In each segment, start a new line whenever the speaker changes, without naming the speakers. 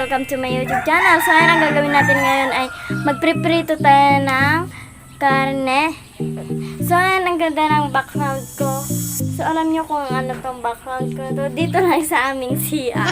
welcome to my YouTube channel. So, ngayon ang gagawin natin ngayon ay magpriprito tayo ng karne. So, ngayon ang ganda ng background ko. So, alam nyo kung ano tong background ko to. Dito lang sa aming CR.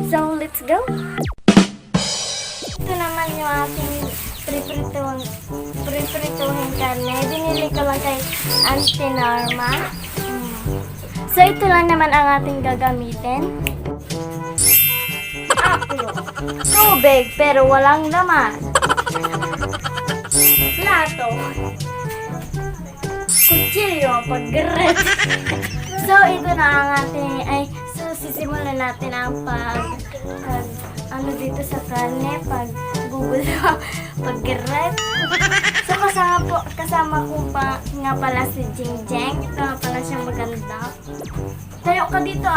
So, let's go. Ito naman yung ating priprituhin karne. Binili ko lang kay Auntie Norma. So, ito lang naman ang ating gagamitin. Aplo. Tubig, pero walang laman. Plato. Kutsilyo, pag-gret. So, ito na ang ating, so, sisimulan natin ang ano dito sa karne, pag-google, pag-gret. So, kasama ko pa nga pala si Jingjeng. Ito nga pala siyang maganda. Tayo ka dito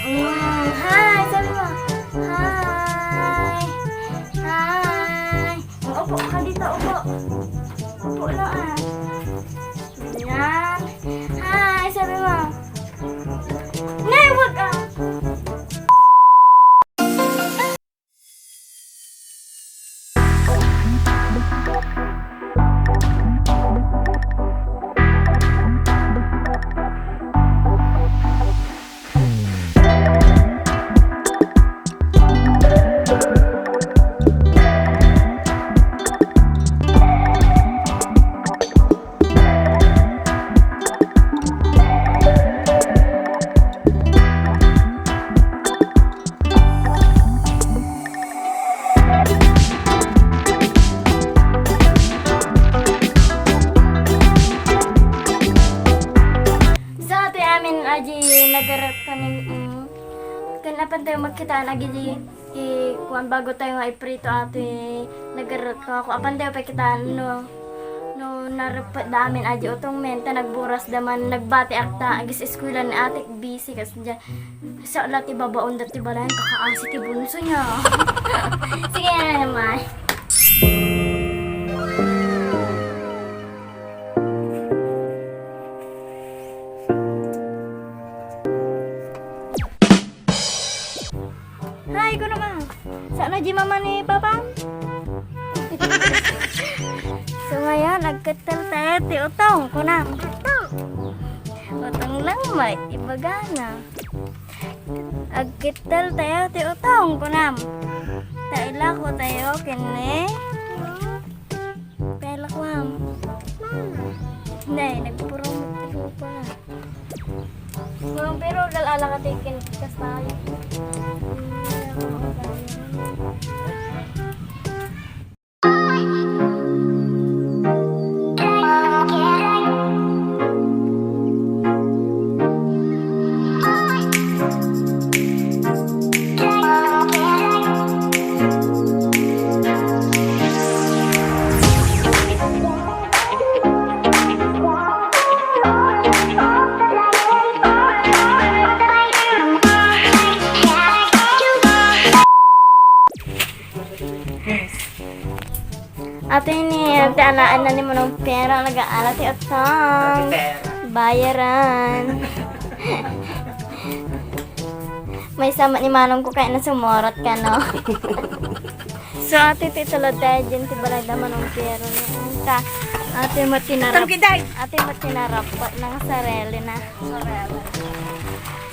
Hi! Sabi mo. Hi! Hi! Upo ka dito, upo. Upo lang Yan. Hi! Sabi mo. Nay, wag nagarat ka kanapan tayo magkita nagili kuan bago tayo nga iprito ate nagarat ka ako apan tayo pa kita no narapat damin aji utong menta nagburas daman nagbati akta agis eskwela ni ate busy kasi dyan sa lati babaon dati balayan kakaasi ti bunso niya. Sige na naman. Hi, ko naman. Saan na di mama ni Papa? So ngayon, nagkatal tayo ti utong ko na. Utong lang may ibagana. Agkital tayo ti utong ko na. Taila ko tayo kini. Taila ko ham. Hindi, nagpurong pa na. Pero lalala ka tikin kas tayo. Ate ni, alaan na ni mo ng pera, nag-aala ti atang. Bayaran. May sama ni manong ko kaya na sumorot ka, no? So, ate titulod tayo dyan, tibalay naman ng pera. Ate mo tinarap. Ate mo tinarap. Nang sarili na.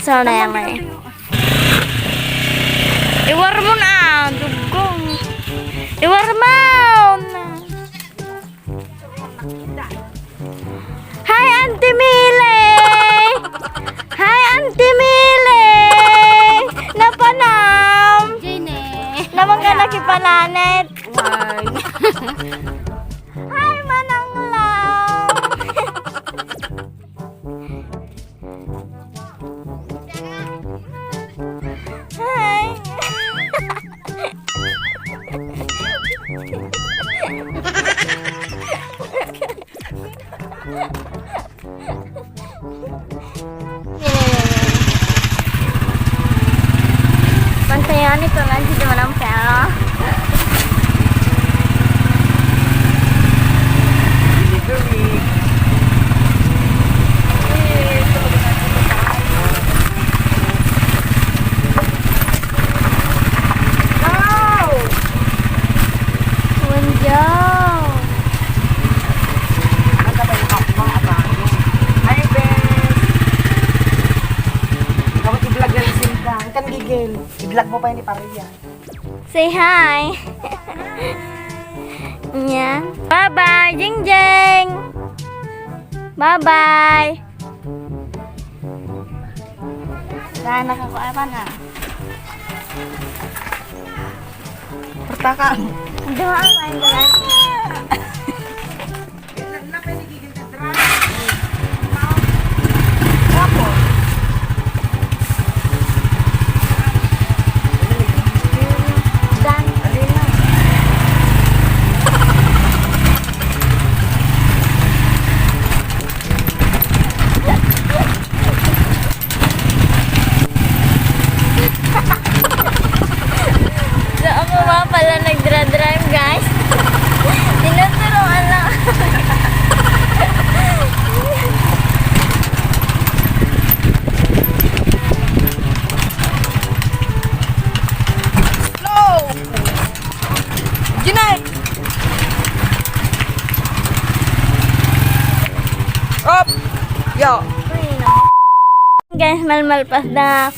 So, na yan may. Iwar mo na, dugong. Iwar mo na. Hi, Auntie Mile! Hi, Auntie Mile! Napanam!
Jane!
Naman ka nakipalanet.
Why?
Hi, Manang Lang! Hi! Pantayan ito lang, hindi mo ng pera.
Miguel. I-vlog mo pa yun ni Paria.
Say hi! Yan. Bye-bye, Jing Jing! Bye-bye!
Na, nakakuapan ha. Pertakan.
Doon ang galas. Dan. So ako nga pala nagdra-drive guys. Tinuturuan lang.
Slow! Ginay! Up! Yo!
Guys, malmalpas na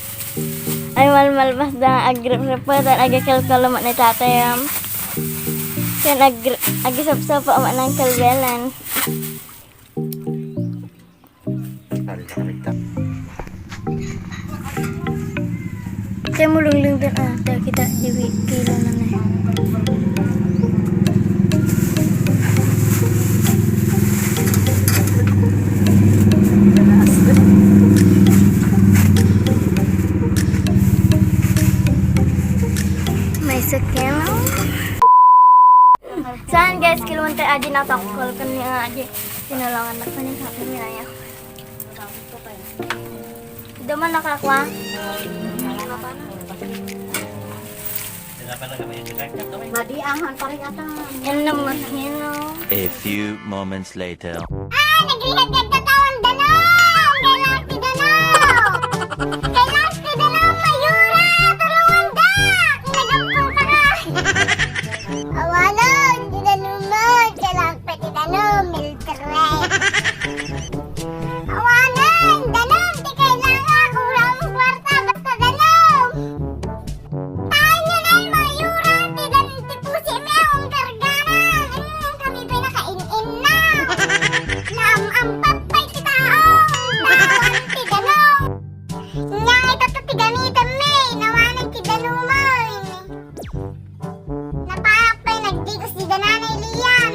malmalpas na agrip-riputan agakal-kalamat ni tatayam. Yan agisap-sap pa ng kalbelan. Kaya mulung-lung din dahil kita di kilo na na. May sakyan. Saan guys, kilungan tayo aji natakol kan niya aji. Tinalangan na pa niya sa akin niya. Hindi man nakakuha.
Madiangan pa rin ata.
Yan naman, yun o.
A few moments later.
Nagrihagad na tawang danaw! Kailan si danaw! Kailan si danaw mayura! Tulungan da! Nagampang ka ka! Awalan! Di danumod! Kailan pa ti danaw! Milteray! Awalan! Danaw! Di kailangan! Kurang kwarta! Basta danaw! Tayo na yung mayura! Ti danaw! Ti pusi me akong karganan! Kami ba nakain-in na? Naam-ampap pa'y kitaong! Nawan ti danaw! Nga ito to ti gamitan me! Nawanan ti danuman! Napapay nagdigos di dananay liyan!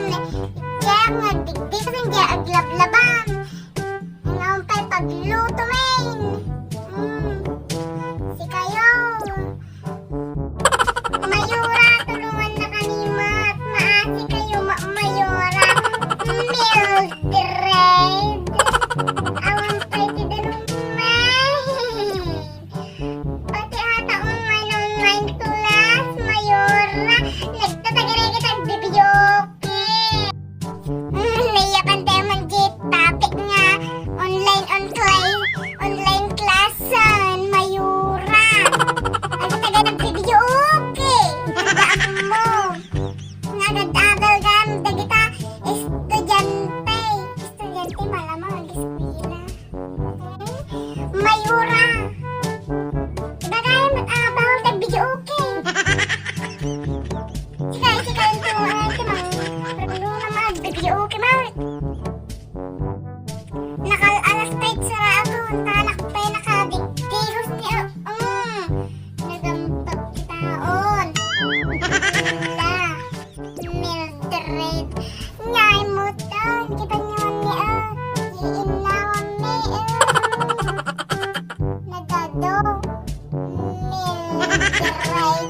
Kaya ako nagdigdigos hindi aglablaban! Ngayon pa'y pagluto men! Si kayo! Mayura, tulungan na kami mat! Maasi kayo mayura! Mildred! Awan pa'y ti danuman! Pati ata online class, mayura! Nagtatagari kitang bibiyoke! Naiyakan tayo man jit topic nga online classan, mayura! Nagtatagari ng bibiyoke! Daan mo! Nagadagal gam dagita estudyante malamang mag-eskwela. Mayura! Bagay mag-abaw ng video okay. Sika yung tuwa natin mga mag-video okay mawit. Nakal-alas pa sa ako, talak pa nakadigdigos niya. Nagampag kitaon. Mildred. Nyay mo taon. Kita niyo niya. Iinawan niya. Nagado. Mildred.